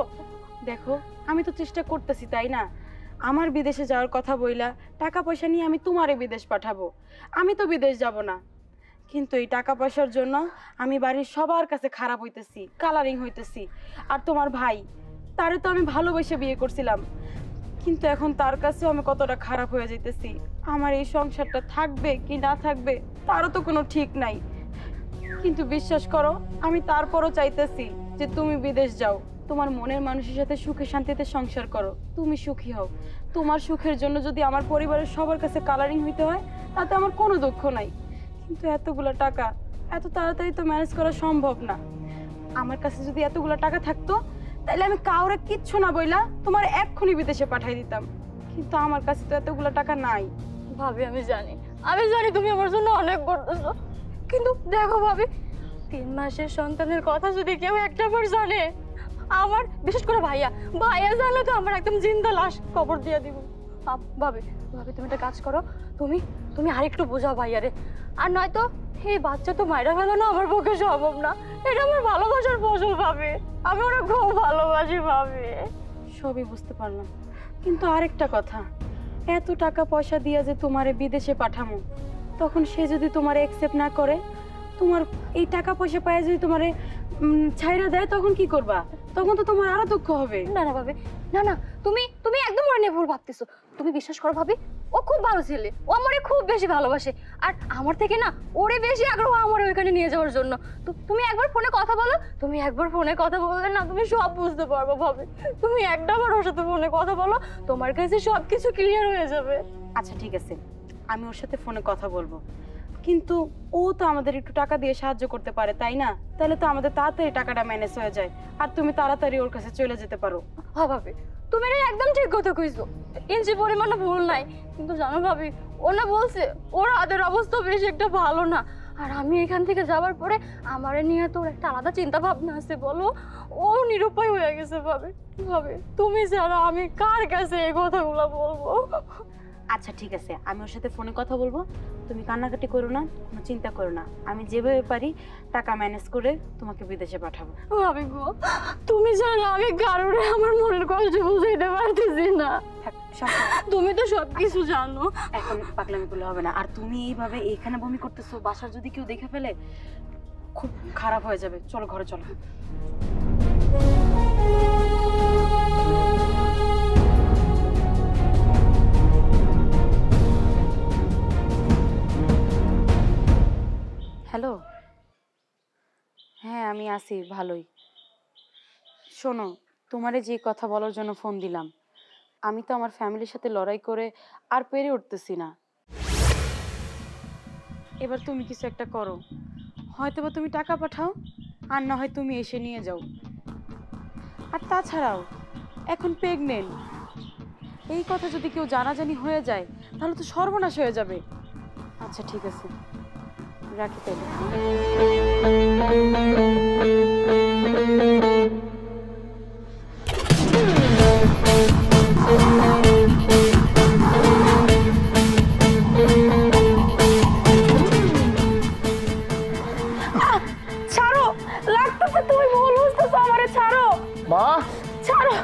দেখো, আমি তো চেষ্টা করতেছি, তাই না? আমার বিদেশে যাওয়ার কথা বইলা টাকা পয়সা নিয়ে আমি তোমারে বিদেশ পাঠাবো। আমি তো বিদেশ যাব না, কিন্তু এই টাকা পয়সার জন্য আমি বাড়ির সবার কাছে খারাপ হইতেছি, কালারিং হইতেছি। আর তোমার ভাই, তারে তো আমি ভালোবেসে বিয়ে করছিলাম, কিন্তু এখন তার কাছেও আমি কতটা খারাপ হয়ে যাইতেছি। আমার এই সংসারটা থাকবে কি না থাকবে তারও তো কোনো ঠিক নাই। কিন্তু বিশ্বাস করো, আমি তারপরও চাইতেছি যে তুমি বিদেশ যাও, তোমার মনের মানুষের সাথে সুখে শান্তিতে সংসার করো, তুমি সুখী হও। তোমার সুখের জন্য যদি আমার পরিবারের সবার কাছে কালারিং হইতে হয় তাতে আমার কোনো দুঃখ নাই, কিন্তু এতগুলো টাকা এত তাড়াতাড়ি তো ম্যানেজ করা সম্ভব না। আমার কাছে যদি এতগুলো টাকা থাকতো তাহলে আমি কাউরে কিচ্ছু না বইলা তোমার এক্ষুনি বিদেশে পাঠিয়ে দিতাম, কিন্তু আমার কাছে তো এতগুলো টাকা নাই। ভাবি আমি জানি তুমি আমার জন্য অনেক করতেছো, কিন্তু দেখো ভাবি 3 মাসের সন্তানের কথা যদি কেউ একটাবার জানে, আমার বিশেষ করে ভাইয়া জানলে তো আমার একদম জিন্দা লাশ কবর দিয়ে দিব। ভাবি তুমি একটা কাজ করো, তুমি আরেকটু বোঝাও ভাইয়ারে, আর নয়তো এই বাচ্চা তো মায়েরা ফেলানো আমার পক্ষে সম্ভব না। এটা আমার ভালোবাসার ফসল ভাবি, আমি ওরা খুব ভালোবাসি ভাবি। সবই বুঝতে পারলাম, কিন্তু আরেকটা কথা, এত টাকা পয়সা দিয়া যে তোমারে বিদেশে পাঠামো, তখন সে যদি তোমারে অ্যাকসেপ্ট না করে, তোমার এই টাকা পয়সা পায় যদি তোমারে ছাইরা দেয়, তখন কি করবা? তখন তো তোমার আরো দুঃখ হবে। না ভাবি, না তুমি একদম ওর নিয়ে ভুল ভাবতেছো। তুমি বিশ্বাস করো ভাবি, ও খুব ভালো ছেলে, ও আমারে খুব বেশি ভালোবাসে, আর আমার থেকে না ওরে বেশি আগ্রহ আমার ওইখানে নিয়ে যাওয়ার জন্য। তুমি একবার ফোনে কথা বলো, তুমি একবার ফোনে কথা বললে না তুমি সব বুঝতে পারবো ভাবি। তুমি একবার ওর সাথে ফোনে কথা বলো, তোমার কাছে সবকিছু ক্লিয়ার হয়ে যাবে। আচ্ছা ঠিক আছে, আমি ওর সাথে ফোনে কথা বলবো, কিন্তু ও তো আমাদের একটু টাকা দিয়ে সাহায্য করতে পারে, তাই না? তাহলে তো আমাদের তাড়াতাড়ি টাকাটা ম্যানেজ হয়ে যায়, আর তুমি তাড়াতাড়ি ওর কাছে চলে যেতে পারো। হ্যাঁ ভাবি, তুমি এটা একদম ঠিক কথা কইছো, ইঞ্চি পরিমাণও ভুল নাই। কিন্তু জানো ভাবি, ও না বলছে ওর হাতের অবস্থা বেশি একটা ভালো না, আর আমি এখান থেকে যাওয়ার পরে আমারে নিয়ে তোর একটা আলাদা চিন্তা ভাবনা আছে। বলো, ও নিরুপায় হয়ে গেছে ভাবি। তুমি ছাড়া আমি কার কাছে এই কথাগুলো বলবো? আচ্ছা ঠিক আছে, আমি ওর সাথে ফোনে কথা বলবো, তুমি কান্নাকাটি করো না, কোনো চিন্তা করো না, আমি যেভাবে পারি টাকা ম্যানেজ করে তোমাকে বিদেশে পাঠাবো। ভাবি গো, তুমি ছাড়া আমি কারোরে আমার মনের কষ্ট বুঝাইতে পারতেছি না। তুমি তো সবকিছু জানো, এখন পাগলামিগুলো হবে না। আর তুমি এইভাবে এখানে বমি করতেছো, বাসার যদি কেউ দেখে ফেলে খুব খারাপ হয়ে যাবে। চলো ঘরে চলো। হ্যালো, হ্যাঁ আমি আছি ভালোই। শোনো, তোমারে যে কথা বলার জন্য ফোন দিলাম, আমি তো আমার ফ্যামিলির সাথে লড়াই করে আর পেরে উঠতেছি না। এবার তুমি কিছু একটা করো, হয়তো বা তুমি টাকা পাঠাও, আর না হয় তুমি এসে নিয়ে যাও। আর তাছাড়াও এখন প্রেগনেন্ট, এই কথা যদি কেউ জানাজানি হয়ে যায় তাহলে তো সর্বনাশ হয়ে যাবে। আচ্ছা ঠিক আছে, রাখি তাহলে। ছাড়ো, লাগতেছে, তুমি ভুল বুঝতেছো, আমারে ছাড়ো। মা, ছাড়ো।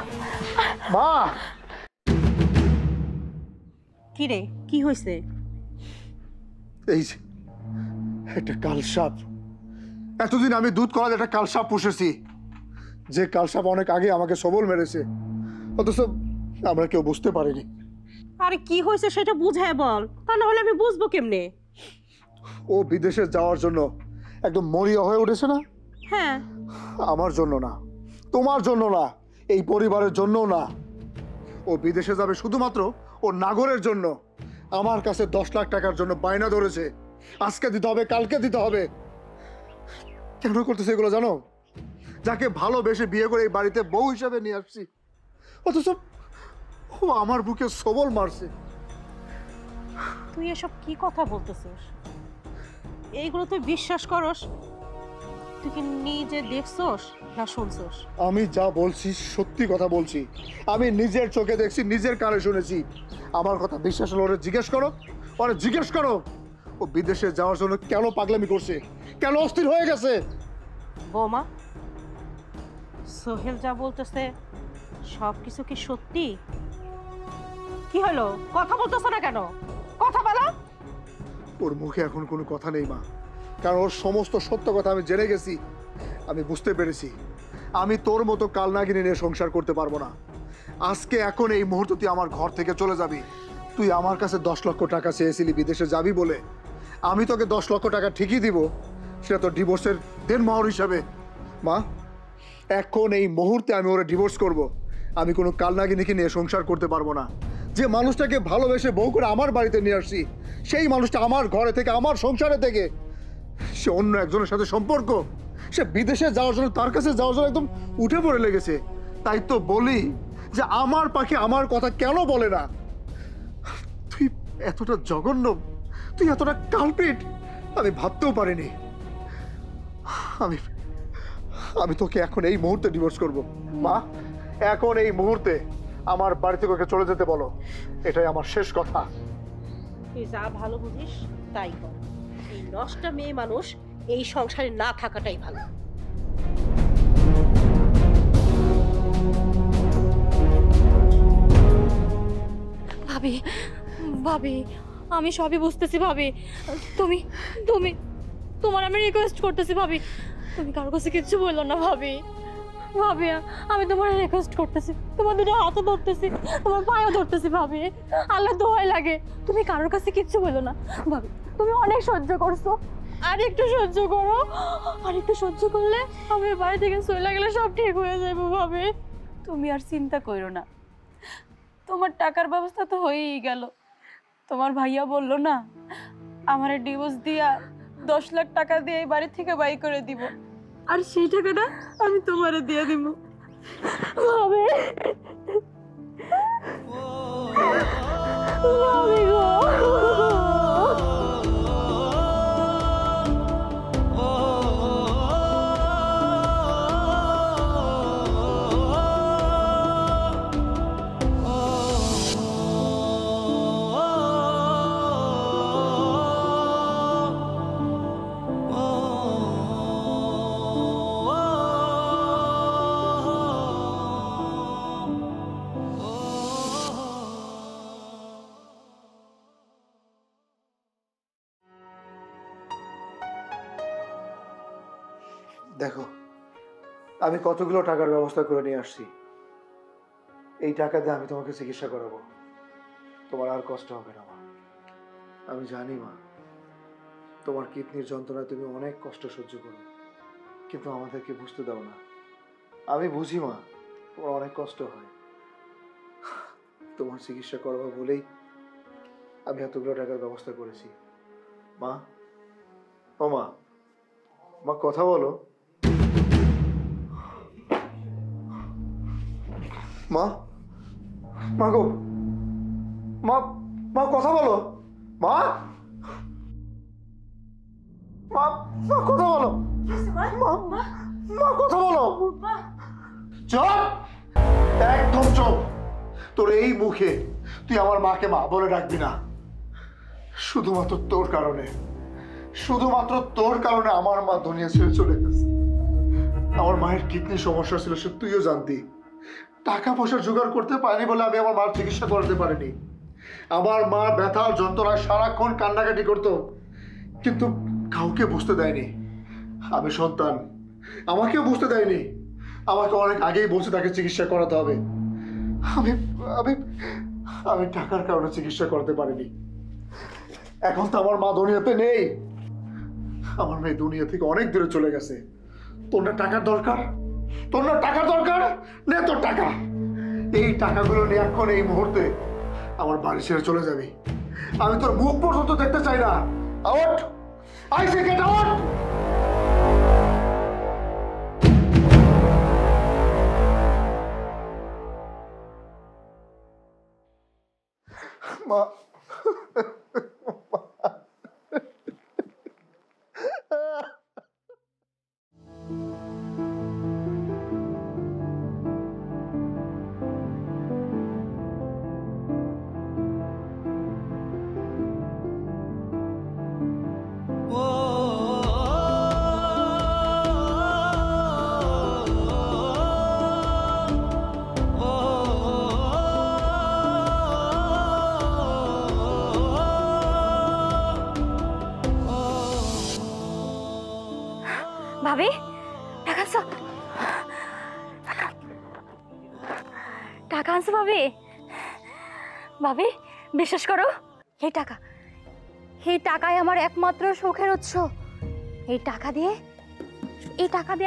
মা। কি রে, কি হয়েছে? এই যে একটা কালসাপ, এতদিন আমি দুধ কলা একটা কালসাপ পুষেছি, যে কালসাপ অনেক আগে আমাকে সবল মেরেছে, অথচ আমরা কেউ বুঝতে পারিনি। আরে কি হয়েছে সেটা বুঝায় বল, তা না হলে আমি বুঝবো কেমনে? ও বিদেশে যাওয়ার জন্য একদম মরিয়া হয়ে উঠেছে না? হ্যাঁ, আমার জন্য না, তোমার জন্য না, এই পরিবারের জন্যও না। ও বিদেশে যাবে শুধুমাত্র ওর নাগরের জন্য। আমার কাছে 10 লাখ টাকার জন্য বায়না ধরেছে, আজকে দিতে হবে, কালকে দিতে হবে। কেন করতেছে এগুলো জানো? যাকে ভালোবেসে বিয়ে করে এই বাড়িতে বউ হিসাবে নিয়ে আসছি, অথচ ও আমার বুকে সবল মারছে। তুই এসব কি কথা বলতেছিস? এইগুলো তুই বিশ্বাস করস? তুই কি নিজে দেখছস না শুনছস? আমি যা বলছি সত্যি কথা বলছি, আমি নিজের চোখে দেখছি, নিজের কানে শুনেছি। আমার কথা বিশ্বাস হলো ওরে জিজ্ঞেস করো, ওরে জিজ্ঞেস করো ও বিদেশে যাওয়ার জন্য কেন পাগলামি করছে, কেন অস্থির হয়ে গেছে। বৌমা, সোহেল যা বলতেছে সব কিছু কি সত্যি? কি হলো, কথা বলতেছ না কেন? কথা বলো। ওর মুখে এখন কোনো কথা নেই মা, কারণ ওর সমস্ত সত্য কথা আমি জেনে গেছি। আমি বুঝতে পেরেছি আমি তোর মতো কালনাগিনী নিয়ে সংসার করতে পারবো না। আজকে এখন এই মুহূর্তে তুই আমার ঘর থেকে চলে যাবি। তুই আমার কাছে 10 লক্ষ টাকা চেয়েছিলি বিদেশে যাবি বলে, আমি তোকে 10 লক্ষ টাকা ঠিকই দিব, সেটা তো ডিভোর্সের দেনমোহর হিসাবে। মা, এখন এই মুহূর্তে আমি ওরা ডিভোর্স করব। আমি কোনো কালনাগিনীকে নিয়ে সংসার করতে পারবো না। যে মানুষটাকে ভালোবেসে বউ করে আমার বাড়িতে নিয়ে আসছি, সেই মানুষটা আমার ঘরে থেকে, আমার সংসারে থেকে সে অন্য একজনের সাথে সম্পর্ক, সে বিদেশে যাওয়ার জন্য, তার কাছে যাওয়ার জন্য একদম উঠে পড়ে লেগেছে। তাই তো বলি যে আমার পাখি আমার কথা কেন বলে না। তুই এতটা জঘন্য, তুই এতটা কালপিট আমি ভাবতেও পারিনি। আমি আমি তোকে এখন এই মুহূর্তে ডিভোর্স করব। মা, এখন এই মুহূর্তে আমার বাড়ি থেকে ওকে চলে যেতে বলো, এটাই আমার শেষ কথা। তুই যা ভালো বুঝিস তাই কর। এই নষ্টা মেয়ে মানুষ এই সংসারে না থাকাটাই ভালো। ভাবি ভাবি আমি সবই বুঝতেছি ভাবি। তুমি তুমি তোমার আমি রিকোয়েস্ট করতেছি ভাবি, তুমি কারোর কাছে কিচ্ছু বললো না ভাবি। ভাবি আমি তোমার রিকোয়েস্ট করতেছি, তোমার দুটো হাতও ধরতেছি, তোমার পায়েও ধরতেছি ভাবি, আল্লাহ দোহাই লাগে তুমি কারোর কাছে কিচ্ছু বললো না ভাবি। তুমি অনেক সহ্য করছো, আর একটু সহ্য করো, আর একটু সহ্য করলে আমি বাড়ি থেকে চলে গেলে সব ঠিক হয়ে যাবে ভাবি। তুমি আর চিন্তা করো না, তোমার টাকার ব্যবস্থা তো হয়েই গেল। তোমার ভাইয়া বলল না আমার ডিভোর্স দিয়া 10 লাখ টাকা দিয়ে এই বাড়ি থেকে বাই করে দিব, আর সেই টাকাটা আমি তোমারে দিয়ে দিব। ভাবি ভাবি গো দেখো, আমি কতগুলো টাকার ব্যবস্থা করে নিয়ে আসছি। এই টাকা দিয়ে আমি তোমাকে চিকিৎসা করাবো, তোমার আর কষ্ট হবে না মা। আমি জানি মা, তোমার কিডনির যন্ত্রণায় তুমি অনেক কষ্ট সহ্য করো, কিন্তু আমাদেরকে বুঝতে দাও না। আমি বুঝি মা, তোমার অনেক কষ্ট হয়। তোমার চিকিৎসা করাবো বলেই আমি এতগুলো টাকার ব্যবস্থা করেছি। মা, ও মা, মা কথা বলো। মা, মা গো, মা, মা কথা বলো। মা, মা, মা কথা বলো। মা, মা কথা বলো। চুপ, একদম চুপ। তোর এই মুখে তুই আমার মাকে মা বলে ডাকবি না। শুধুমাত্র তোর কারণে, শুধুমাত্র তোর কারণে আমার মা দুনিয়া ছেড়ে চলে গেছে। আমার মায়ের কিডনি সমস্যা ছিল, সে তুইও জানতি। টাকা পয়সা জোগাড় করতে পারিনি বলে আমি আমার মার চিকিৎসা করাতে পারিনি। আমার মা ব্যথার যন্ত্রণায় সারাক্ষণ কান্নাকাটি করতো, কিন্তু কাউকে বুঝতে দেয়নি। আমি সন্তান, আমাকেও বুঝতে দেয়নি। আমাকে অনেক আগেই বলছে তাকে চিকিৎসা করাতে হবে। আমি আমি আমি টাকার কারণে চিকিৎসা করতে পারিনি। এখন তো আমার মা দুনিয়াতে নেই, আমার মেয়ে দুনিয়া থেকে অনেক দূরে চলে গেছে। তোর না টাকার দরকার, তোর না টাকার দরকার, নে তোর টাকা। এই টাকাগুলো নিয়ে এখন এই মুহূর্তে আমার বাড়ি ছেড়ে চলে যাবি। আমি তোর মুখ পর্যন্ত দেখতে চাই না। Out, I say get out. মা, ভাবি টাকা আনছো, টাকা আনছো ভাবি। ভাবি বিশ্বাস করো, এই টাকায় আমার একমাত্র সুখের উৎস। এই টাকা দিয়ে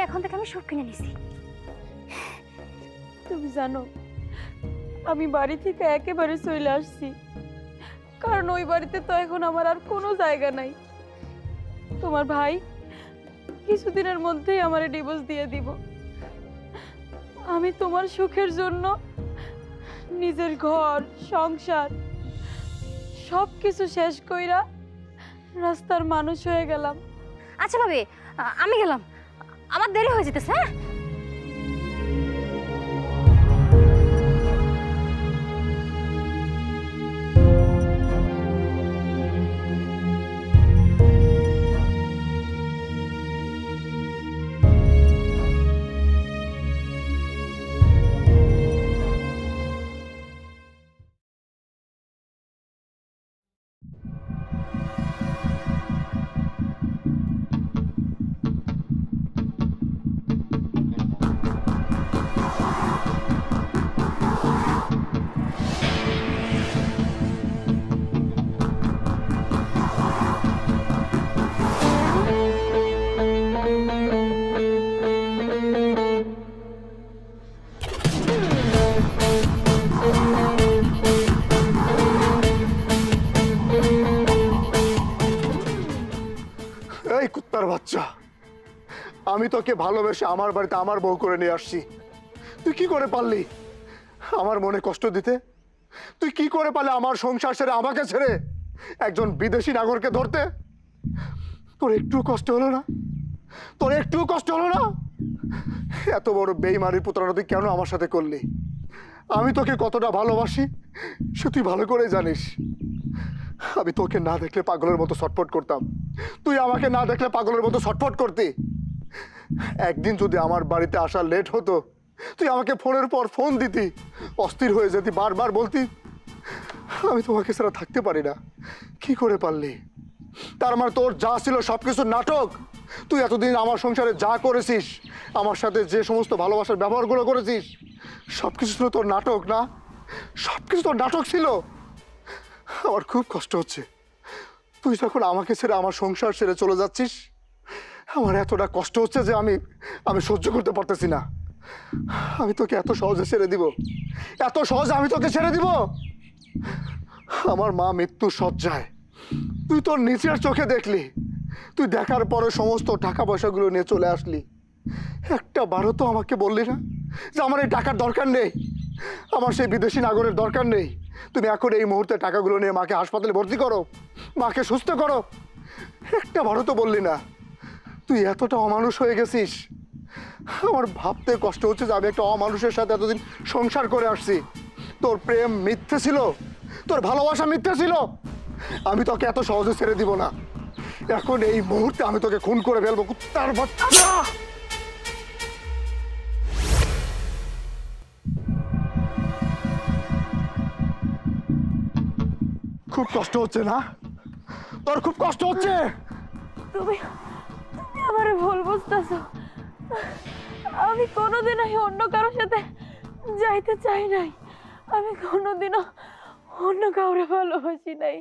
এখন থেকে আমি সুখ কিনে নিছি। তুমি জানো আমি বাড়ি থেকে একেবারে চলে আসছি, কারণ ওই বাড়িতে তো এখন আমার আর কোনো জায়গা নাই। তোমার ভাই কিছুদিনের মধ্যেই আমারে ডিভোর্স দিয়ে দিব। আমি তোমার সুখের জন্য নিজের ঘর সংসার সব কিছু শেষ কইরা রাস্তার মানুষ হয়ে গেলাম। আচ্ছা ভাবি, আমি গেলাম, আমার দেরি হয়ে যেতেছে। হ্যাঁ এই কুত্তার বাচ্চা, আমি তোকে ভালোবেসে আমার বাড়িতে আমার বউ করে নিয়ে আসছি, তুই কি করে পারলি আমার মনে কষ্ট দিতে? তুই কি করে পারলি আমার সংসার ছেড়ে আমাকে ছেড়ে একজন বিদেশি নাগরকে ধরতে? তোর একটু কষ্ট হলো না? তোর একটু কষ্ট হলো না? এত বড় বেইমানির প্রতারণা তুই কেন আমার সাথে করলি? আমি তোকে কতটা ভালোবাসি সে তুই ভালো করে জানিস। আমি তোকে না দেখলে পাগলের মতো ছটফট করতাম, তুই আমাকে না দেখলে পাগলের মতো ছটফট করতি। একদিন যদি আমার বাড়িতে আসা লেট হতো তুই আমাকে ফোনের পর ফোন দিতি, অস্থির হয়ে যেতি, বারবার বলতি আমি তোমাকে ছাড়া থাকতে পারি না। কি করে পারলি? তার মানে তোর যা ছিল সব কিছু নাটক। তুই এতদিন আমার সংসারে যা করেছিস, আমার সাথে যে সমস্ত ভালোবাসার ব্যবহারগুলো করেছিস, সব কিছু ছিল তোর নাটক না? সব কিছু তোর নাটক ছিল। আমার খুব কষ্ট হচ্ছে, তুই যখন আমাকে ছেড়ে আমার সংসার ছেড়ে চলে যাচ্ছিস আমার এতটা কষ্ট হচ্ছে যে আমি সহ্য করতে পারতেছি না। আমি তোকে এত সহজে ছেড়ে দিব? এত সহজে আমি তোকে ছেড়ে দিব? আমার মা মৃত্যু শয্যায়, তুই তোর নিচের চোখে দেখলি, তুই দেখার পরে সমস্ত টাকা পয়সাগুলো নিয়ে চলে আসলি। একটা বারও তো আমাকে বললি না যে আমার এই টাকার দরকার নেই, আমার সেই বিদেশি নাগরের দরকার নেই। তুমি এখন এই মুহূর্তে টাকাগুলো নিয়ে মাকে হাসপাতালে ভর্তি করো, মাকে সুস্থ করো। একটা বারও তো বললি না। তুই এতটা অমানুষ হয়ে গেছিস, আমার ভাবতে কষ্ট হচ্ছে যে আমি একটা অমানুষের সাথে এতদিন সংসার করে আসছি। তোর প্রেম মিথ্যে ছিল, তোর ভালোবাসা মিথ্যে ছিল। আমি তোকে এত সহজে ছেড়ে দিব না। এখন এই মুহূর্তে আমি তোকে খুন করে ফেলবো, কুত্তার বাচ্চা। খুব কষ্ট হচ্ছে না? তোর খুব কষ্ট হচ্ছে? তুমি আমারে ভুল বুঝতেছো। আমি কোনোদিনই অন্য কারোর সাথে যাইতে চাই নাই। আমি কোনোদিনও অন্য কাউরে ভালোবাসি নাই।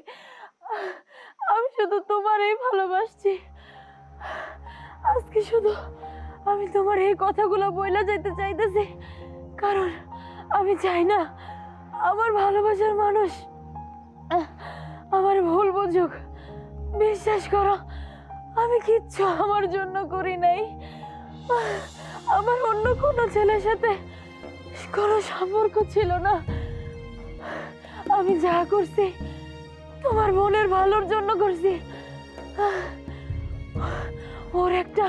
আমি শুধু তোমারই ভালোবাসছি। আজকে শুধু আমি তোমার এই কথাগুলো বইলা যাইতে চাইতেছি, কারণ আমি চাই না আমার ভালোবাসার মানুষ আমার ভুল বুঝুক। বিশ্বাস করো, আমি কিচ্ছু আমার জন্য করি নাই। আমার অন্য কোনো ছেলের সাথে কোনো সম্পর্ক ছিল না। আমি যা করছি তোমার বোনের ভালোর জন্য করছি। ওর একটা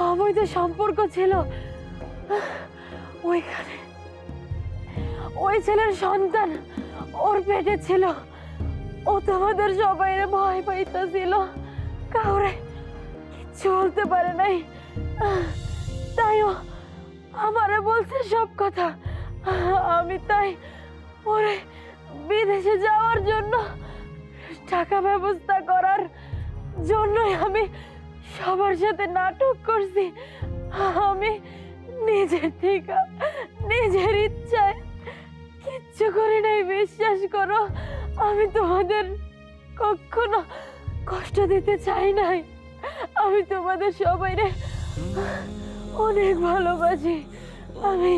অবৈধ সম্পর্ক ছিল, ওইখানে ওই ছেলের সন্তান ওর পেটে ছিল। ও তোমাদের সবাই ভয় পাইতেছিল, কাউরে কিচ্ছু বলতে পারে নাই। তাইও আমারে বলছে সব কথা। আমি তাই ওরে বিদেশে যাওয়ার জন্য টাকা ব্যবস্থা করার জন্যই আমি সবার সাথে নাটক করছি। আমি নিজের থেকে নিজের ইচ্ছায় কিচ্ছু করি নাই। বিশ্বাস করো, আমি তোমাদের কখনো কষ্ট দিতে চাই নাই। আমি তোমাদের সবাইরে অনেক ভালোবাসি। আমি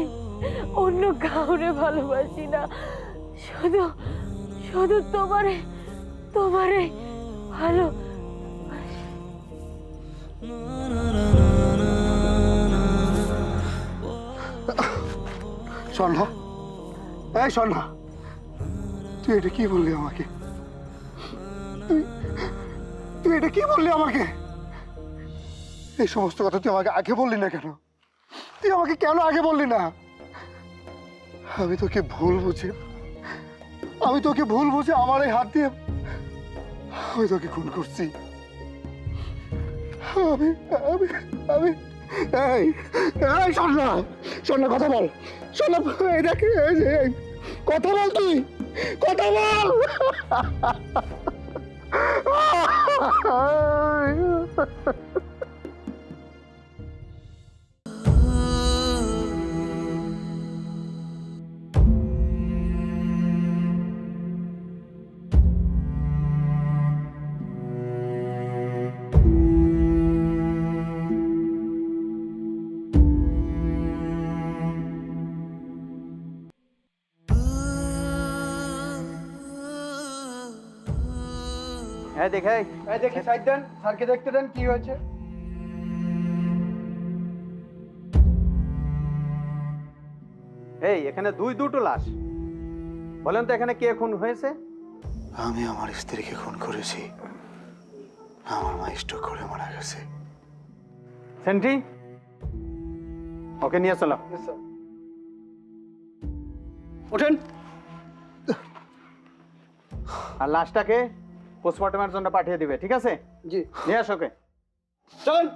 অন্য কাউরে ভালোবাসি না, শুধু শুধু তোমারে তোমারে ভালো। স্বর্ণা, এই স্বর্ণা, তুই এটা কি বললি আমাকে? তুই এটা কি বললি আমাকে? এই সমস্ত কথা তুই আমাকে আগে বললি না কেন? তুই আমাকে কেন আগে বললি না? আমি তোকে ভুল বুঝে আমার এই হাত দিয়ে আমি তোকে খুন করছি। আমি আমি আমি এই এই স্বর্ণা, স্বর্ণা কথা বল, স্বর্ণা এই দেখ, এই কথা বল, তুই কথা বল। দেখি সাইড দেন, স্যারকে দেখতে দেন কি হয়েছে। এই এখানে দুটো লাশ, বলেন তো এখানে কে খুন হয়েছে? আমি আমার স্ত্রীকে খুন করেছি, আমার মা স্ট্রোক করে মারা গেছে। সেন্ট্রি, ওকে নিয়ে চলো। উঠেন। আর লাশটাকে পোস্টমর্টমের জন্য পাঠিয়ে দিবে, ঠিক আছে? জি, নিয়ে আসো ওকে। চলেন।